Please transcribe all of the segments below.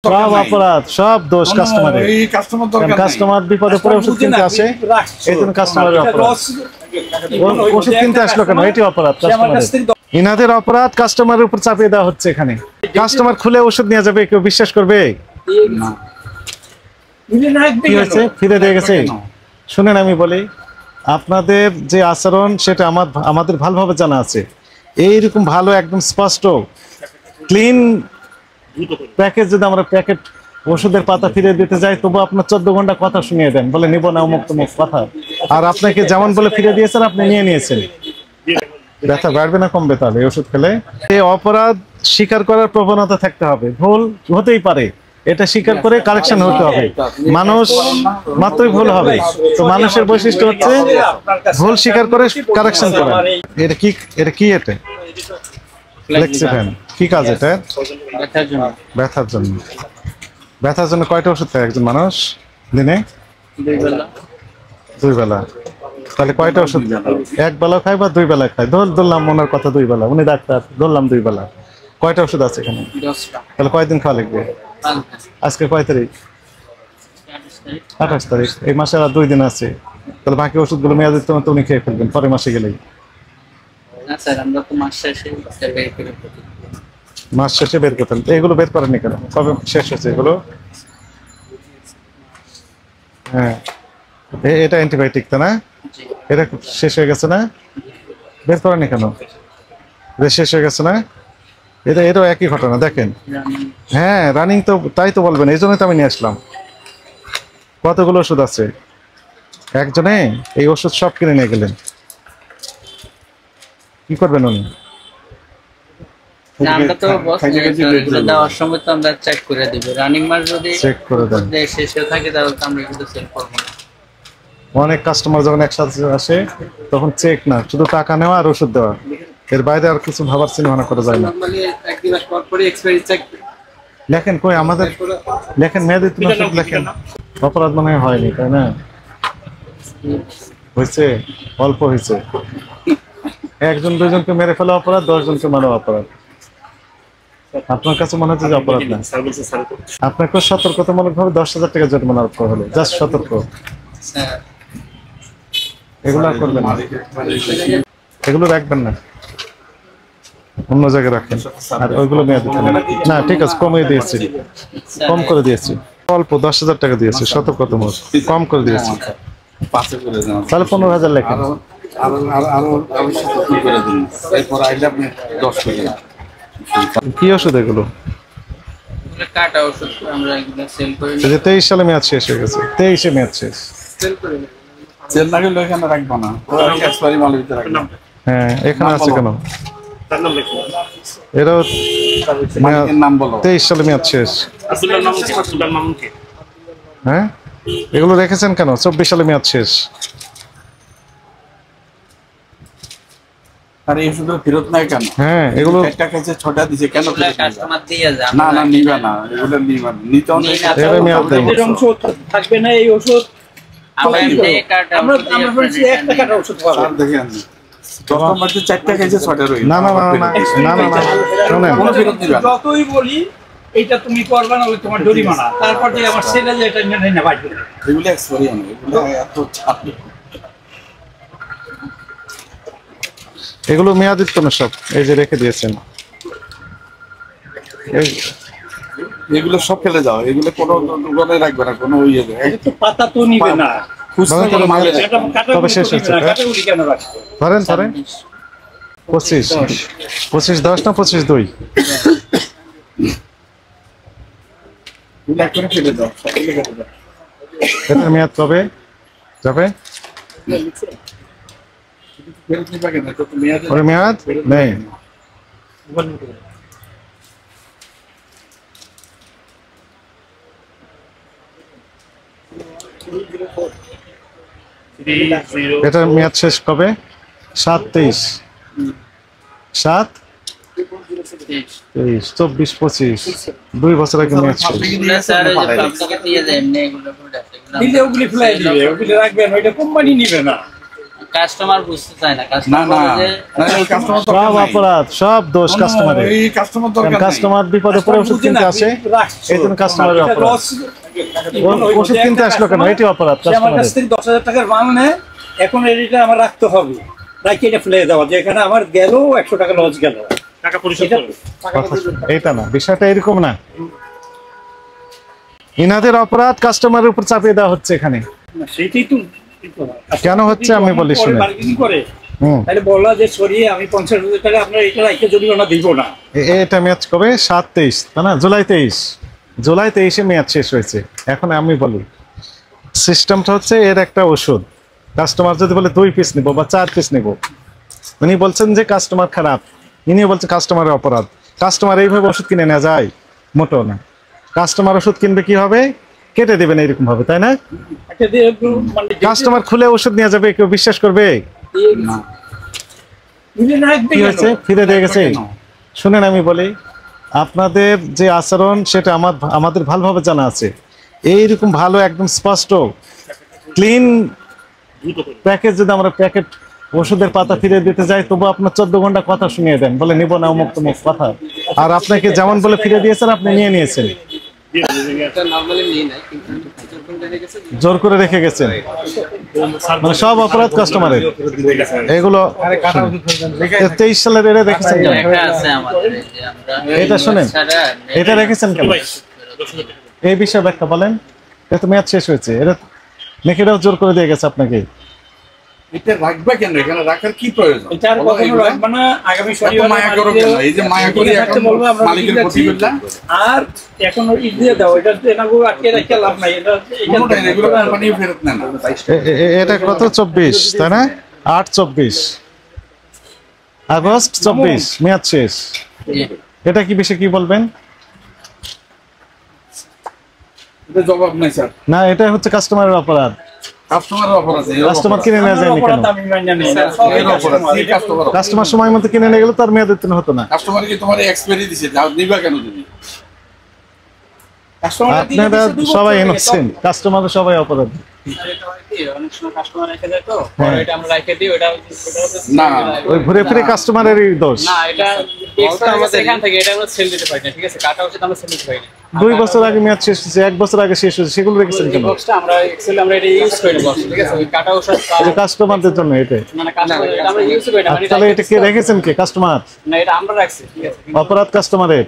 সব অপরাধ, সব দোষ কাস্টমারের। এই কাস্টমার দরকার নাই। কাস্টমার বিপদে পড়ে ওষুধ কিনতে আসে, এই জন্য কাস্টমারের অপরাধ। ওষুধ কিনতে আসলো কেন? এটি অপরাধ কাস্টমারের। ইনাদের অপরাধ কাস্টমারের উপর চাপিয়ে দেওয়া হচ্ছে এখানে। কাস্টমার খুলে ওষুধ নিয়ে যাবে, কেউ বিশ্বাস করবে? না। কি হয়েছে? ফিরে দিয়ে গেছে। শুনেন আমি বলি, আপনাদের যে আচরণ সেটা আমাদের ভালোভাবে জানা আছে। এইরকম ভালো একদম স্পষ্ট ক্লিন প্যাকেজ যদি আমরা প্যাকেট ওষুধের পাতা ফিরে দিতে যাই, তবু আপনার 14 ঘন্টা কথা শুনিয়ে দেন, বলে নিব না অমুক তমুক কথা। আর আপনাকে যেমন বলে ফিরে দিয়েছেন আপনি নিয়ে নিয়েছেন। ব্যথা বাড়বে না কমবে তাহলে এই ওষুধ খেলে? এই অপরাধ স্বীকার করার প্রবণতা থাকতে হবে। ভুল হতেই পারে, এটা স্বীকার করে কারেকশন হতে হবে। মানুষ মাত্রই ভুল হবে, তো মানুষের বৈশিষ্ট্য হচ্ছে ভুল স্বীকার করে কারেকশন করা। এটা কি? এটা ফ্লেক্সিফেন কি কাজ? এটা ব্যথার জন্য। ব্যথার জন্য কয়টা ওষুধ খায় একজন মানুষ দিনে? 2 বেলা। তাহলে কয়টা ওষুধ? 1 বেলা খায় বা 2 বেলা খায়? ধরলাম ওনার কথা 2 বেলা, উনি ডাক্তার, ধরলাম 2 বেলা। কয়টা ওষুধ আছে এখানে? 10টা। তাহলে কয়দিন খাওয়া লাগবে? আজকে কয় তারিখ? 28 তারিখ। এই মাসে আর 2 দিন আছে। তাহলে বাকি ওষুধগুলো মেয়াদের তো উনি খেয়ে ফেলবেন পরের মাসে গেলেই। না স্যার, আমরা তো মাস শেষে বের করে ফেলি। মাস শেষে বের করতেন, এগুলো বের করেননি কেন? কবে শেষ হয়েছে এগুলো? হ্যাঁ, এটা অ্যান্টিবায়োটিক তো না? জি। এটা শেষ হয়ে গেছে না? বের করেননি কেন? এটা শেষ হয়ে গেছে না? এটাও একই ঘটনা দেখেন। হ্যাঁ, রানিং তো, তাই তো বলবেন, এই জন্যই তো আমি নিয়ে আসলাম। কতগুলো ওষুধ আছে একজনে, এই ওষুধ সব কিনে নিয়ে গেলেন, কি করবেন উনি? না, আমরা তো দেওয়ার সময় তো আমরা চেক করে দিব। রানিং মাস যদি চেক করে দেন। শেষে থাকে তাহলে তো আমরা কিন্তু সেল করবো না। অনেক কাস্টমার যখন একসাথে আসে তখন চেক না, শুধু টাকা নেওয়া আর ওষুধ দেওয়া, এর বাইরে আর কিছু ভাবার চিন্তা ভাবনা করা যায় না। নরমালি একদিন পর পরে এক্সপায়ারি চেক লেখেন কই আমাদের, লেখেন মেয়াদি ওষুধ লেখেন। অপরাধ মনে হয়নি, তাই না? হয়েছে, অল্প হয়েছে। 1-2 জনকে মেরে ফেলা অপরাধ, 10 জনকে মারা অপরাধ। আপনার কাছে মনে হচ্ছে যে অপরাধ না? আপনাকে সতর্কতামূলক ভাবে 10,000 টাকা জরিমানা আরোপ করা হলো, জাস্ট সতর্ক। এগুলো আর করবেন না, এগুলো রাখবেন না, অন্য জায়গায় রাখেন। আর ওইগুলো মেয়াদি থাকবে না। ঠিক আছে, কমিয়ে দিয়েছি, কম করে দিয়েছি, অল্প 10,000 টাকা দিয়েছি, সতর্কতামূলক কম করে দিয়েছি। তাহলে 15,000 লেখেন। কি ওষুধ এগুলো? কাটা ওষুধ আমরা এগুলো সেল করি। 23 সালে মেয়াদ শেষ হয়ে গেছে, 23-এ মেয়াদ শেষ। সেল করি সেল না গেলে এখানে রাখবো না, এক্সপায়ারি মালের ভিতরে রাখবো। হ্যাঁ, এখানে আছে কেন? এরাও নাম বলো। 23 সালে মেয়াদ শেষ। হ্যাঁ, এগুলো রেখেছেন কেন? 24 সালে মেয়াদ শেষ। আরে এই ওষুধ ফেরত নাই কেন? হ্যাঁ, এগুলো 4টা কেজি 6টা দিছে কেন? কাস্টমার দিয়ে যায়। না না, নিবে না, এগুলো নিবে না, নিতেও নেই। এর মেয়াদ নেই। অংশ থাকবে না এই ওষুধ। আমরা এমনি কাটা আমরা বলছি 1 টাকার ওষুধ পাবো। আর দেখেন কাস্টমার তো 4টা কেজি 6টা রইল। না না না না না না না, শুনেন, কোনো ফেরত দিবে না। যতই বলি এটা তুমি করবে না, ওই তোমার জরিমানা। তারপর যে আমার ছেলে যে এটা নিয়ে না বাড়ি এগুলো এক্সপায়ারি না, এগুলো এত চাপ। এগুলো মেয়াদিত কোনো সব, এই যে রেখে দিয়েছেন, এগুলো সব ফেলে যাও, এগুলো কোনো দোকানে রাখবে না, কোনো ইয়ে দেয় তো পাতা তো নিবে না। খুচরা কোনো মাল এটা কাটা তবে শেষ হচ্ছে। কাটাগুলি কেন রাখছো? ধরেন 25 10 না 25-2? এগুলো এক করে ফেলে দাও, সবগুলো কেটে দাও। এটার মেয়াদ কবে যাবে? ফেরত নিবে কেন? তো মেয়াদে ওর মেয়াদ নেই। এটার মেয়াদ শেষ কবে? 7-23 7-23 24-25 2 বছর আগে মেয়াদ শেষ। স্যার যে পাবলিকে দিয়ে যায় এমনি এগুলো প্রোডাক্ট দিলে ওগুলি ফেলাই দিবে, ওগুলি রাখবে না, ওইটা কোম্পানি নিবে না। কাস্টমার বুঝতে চায় না, না কাস্টমার না বলে যে না, ওই কাস্টমার সব অপরাধ, সব দোষ কাস্টমারের। এই কাস্টমার দরকার নাই। কাস্টমার বিপদে পড়ে ওষুধ কিনতে আসে, এই জন্য কাস্টমারের অপরাধ। ওষুধ কিনতে আসলো কেন, এটি অপরাধ আমার কাছ কাস্টমারের। থেকে 10,000 টাকার মাল নেয়, এখন এটা আমার রাখতে হবে, রাখি এটা ফেলে দেওয়া, যে এখানে আমার গেল 100 টাকা লস গেল, টাকা পরিশোধ করবে। এইটা না, বিষয়টা এরকম না। ইনাদের অপরাধ কাস্টমারের উপর চাপিয়ে দেওয়া হচ্ছে এখানে। সেটাই তো কেন হচ্ছে আমি বলি শুনে। বার্গেনিং করে হুম, তাহলে বলা যে সরিয়ে আমি 50,000 টাকা আপনার এটা রাখতে জরিমানা দিব না। এটা ম্যাচ কবে 7-23, তাই না? জুলাই 23 ম্যাচ শেষ হয়েছে। এখন আমি বলি সিস্টেমটা হচ্ছে এর একটা ওষুধ, কাস্টমার যদি বলে 2 পিস নিব বা 4 পিস নিব, উনি বলছেন যে কাস্টমার খারাপ, ইনিও বলছে কাস্টমারের অপরাধ। কাস্টমার এইভাবে ওষুধ কিনে নেওয়া যায়? মোটেও না। কাস্টমার ওষুধ কিনবে কি হবে, কেটে দেবেন এইরকম ভাবে, তাই না? একটা দিয়ে একটু মানে কাস্টমার খুলে ওষুধ নিয়ে যাবে, কেউ বিশ্বাস করবে? দিলে না একদম কি হয়েছে, ফিরে দিয়ে গেছে। শুনেন আমি বলি, আপনাদের যে আচরণ সেটা আমাদের ভালোভাবে জানা আছে। এইরকম ভালো একদম স্পষ্ট ক্লিন প্যাকেজ যদি আমরা প্যাকেট ওষুধের পাতা ফিরে দিতে যাই, তবু আপনার 14 ঘন্টা কথা শুনিয়ে দেন, বলে নিব না অমুক তমুক কথা। আর আপনাকে যেমন বলে ফিরে দিয়েছেন, আপনি নিয়ে নিয়েছেন, জোর করে রেখে গেছেন। মানে সব অপরাধ কাস্টমারের। এগুলো 23 সালের এটা দেখেছেন কেন? একটা আছে আমাদের, এই যে আমরা এটা শোনেন, ছাড়া এটা রেখেছেন কেন? এই বিষয়ে ব্যাখ্যা বলেন। এটা মেয়াদ শেষ হয়েছে, এটা নাকি এটাও জোর করে দিয়ে গেছে আপনাকে? এটা রাখবে কেন, এখানে রাখার কি প্রয়োজন? এটা আর বলো কখনো এগুলা। রাখবে না, আগামী এত শনিবার মায়া করো কেন? এই যে মায়া করি এখন মালিকের প্রতি বললাম, আর এখন ই দিয়ে দাও, এটা না গো আটকে রাখতে লাভ নাই, এটা কোনোটাই না, এগুলো কোম্পানি ফেরত নেয় না। এটা কত 24, তাই না? 8/24 আগস্ট 24 মেয়াদ শেষ। জি। এটা কি বিষয়ে কি বলবেন? এটা জবাব নাই স্যার। না, এটা হচ্ছে কাস্টমারের অপরাধ। কাস্টমারের অপরাধ আছে, এর কাস্টমার অপরাধ। কিনে নেওয়া যায়নি কেন? আমি মাইনা নেই না, এর অপরাধ, কি কাস্টমার অপরাধ? কাস্টমার সময় মতো কিনে নিয়ে গেলে তার মেয়াদ উত্তীর্ণ হতো না। কাস্টমার কি তোমার এক্সপায়ারি দিছে, যাও নিবা কেন তুমি? আপনারা সবাই ইনোসেন্ট, কাস্টমার সবাই অপরাধ। অনেক সময় কাস্টমার রেখে যায় তো, হ্যাঁ। এটা আমরা রেখে দিই, ওটা না। ওই ঘুরে ফিরে কাস্টমারেরই দোষ। না, এটা এক্সট্রা আমাদের এখান থেকে এটা আমরা সেল দিতে পারি না, ঠিক আছে? কাটা ওষুধ আমরা সেল দিতে পারি না। 2 বছর আগে মেয়াদ শেষ হয়েছে, 1 বছর আগে শেষ হয়েছে, সেগুলো রেখেছেন এই কেন? বক্সটা আমরা এক্সেল আমরা এটা ইউজ করি না বক্স, ঠিক আছে? ওই কাটা ওষুধ এটা কাস্টমারদের জন্য এটা। মানে কাস্টমার এটা আমরা ইউজ করি না, মানে তাহলে এটা কে রেখেছেন, কে? কাস্টমার। না, এটা আমরা রাখছি, ঠিক আছে? অপরাধ কাস্টমারের।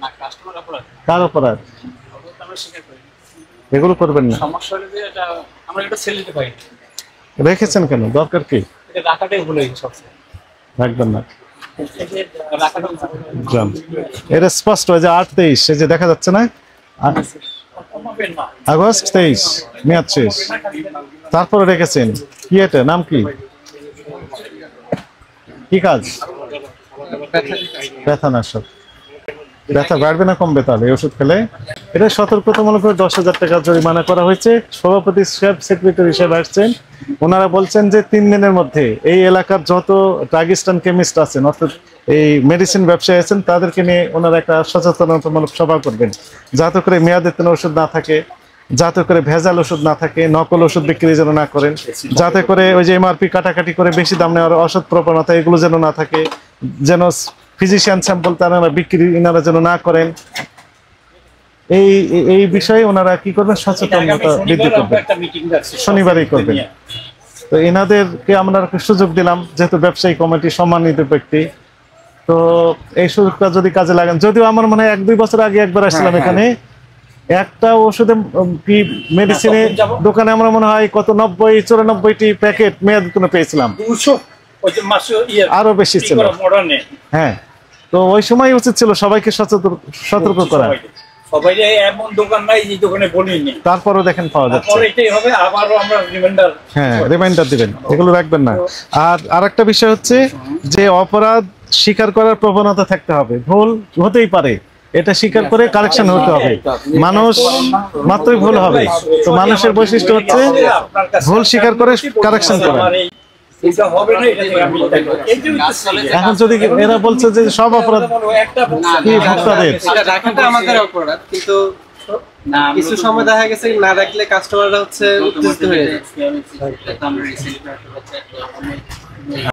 না, কাস্টমার অপরাধ, কার অপরাধ? অপরাধ আমরা স্বীকার করি না। এগুলো করবেন না। সমস্যা হলো যে এটা আমরা এটা সেল দিতে পারি না, রেখেছেন কেন? দরকার কি? এটা রাখাটাই ভুল হয়েছে সবচেয়ে। রাখবেন না। এই যে রাখাটা গ্রাম এটা স্পষ্ট হয় যে 8/23, এই যে দেখা যাচ্ছে না, আগস্ট 23 মেয়াদ শেষ। তারপরে রেখেছেন কি? এটা নাম কি? কি কাজ? ব্যথানাশক। ব্যথা বাড়বে না কমবে তাহলে এই ওষুধ খেলে? এটা সতর্কতামূলক 10,000 টাকা জরিমানা করা হয়েছে। সভাপতি সাহেব, সেক্রেটারি হিসেবে আসছেন, ওনারা বলছেন যে 3 দিনের মধ্যে এই এলাকার যত ড্রাগিস্টান কেমিস্ট আছেন, অর্থাৎ এই মেডিসিন ব্যবসায়ী আছেন, তাদেরকে নিয়ে ওনারা একটা সচেতনতামূলক সভা করবেন, যাতে করে মেয়াদোত্তীর্ণ ওষুধ না থাকে, যাতে করে ভেজাল ওষুধ না থাকে, নকল ওষুধ বিক্রি যেন না করেন, যাতে করে ওই যে এমআরপি কাটাকাটি করে বেশি দাম নেওয়ার অসৎ প্রবণতা এগুলো যেন না থাকে, যেন ফিজিশিয়ান স্যাম্পল তারা বিক্রি ইনারা যেন না করেন। এই বিষয়ে ওনারা কি করবেন, সচেতনতা বৃদ্ধি করবেন, শনিবারই করবেন। তো এনাদেরকে আমরা সুযোগ দিলাম, যেহেতু ব্যবসায়ী কমিটি সম্মানিত ব্যক্তি, তো এই সুযোগটা যদি কাজে লাগান। যদিও আমার মনে হয় 1-2 বছর আগে একবার আসছিলাম এখানে, একটা ওষুধে কি মেডিসিনে দোকানে আমরা মনে হয় কত 90-94টি প্যাকেট মেয়াদ উত্তীর্ণ পেয়েছিলাম, আরো বেশি ছিল। হ্যাঁ, তো ওই সময় উচিত ছিল সবাইকে সতর্ক করা। সবাই এমন দোকান নাই যে দোকানে বলিনি, তারপরও দেখেন পাওয়া যাচ্ছে। তারপর এটাই হবে, আবারও আমরা রিমাইন্ডার, হ্যাঁ, রিমাইন্ডার দিবেন, এগুলো রাখবেন না। আর আরেকটা বিষয় হচ্ছে যে অপরাধ স্বীকার করার প্রবণতা থাকতে হবে। ভুল হতেই পারে, এটা স্বীকার করে কারেকশন হতে হবে। মানুষ মাত্রই ভুল হবে, তো মানুষের বৈশিষ্ট্য হচ্ছে ভুল স্বীকার করে কারেকশন করা। এখন যদি এরা বলছে যে সব অপরাধ কি ভোক্তাদের, এটা রাখাটা আমাদের অপরাধ, কিন্তু না কিছু সময় দেখা গেছে না রাখলে কাস্টমাররা হচ্ছে উত্তেজিত হয়ে যায়। আমরা রিসেন্টলি একটা বাচ্চা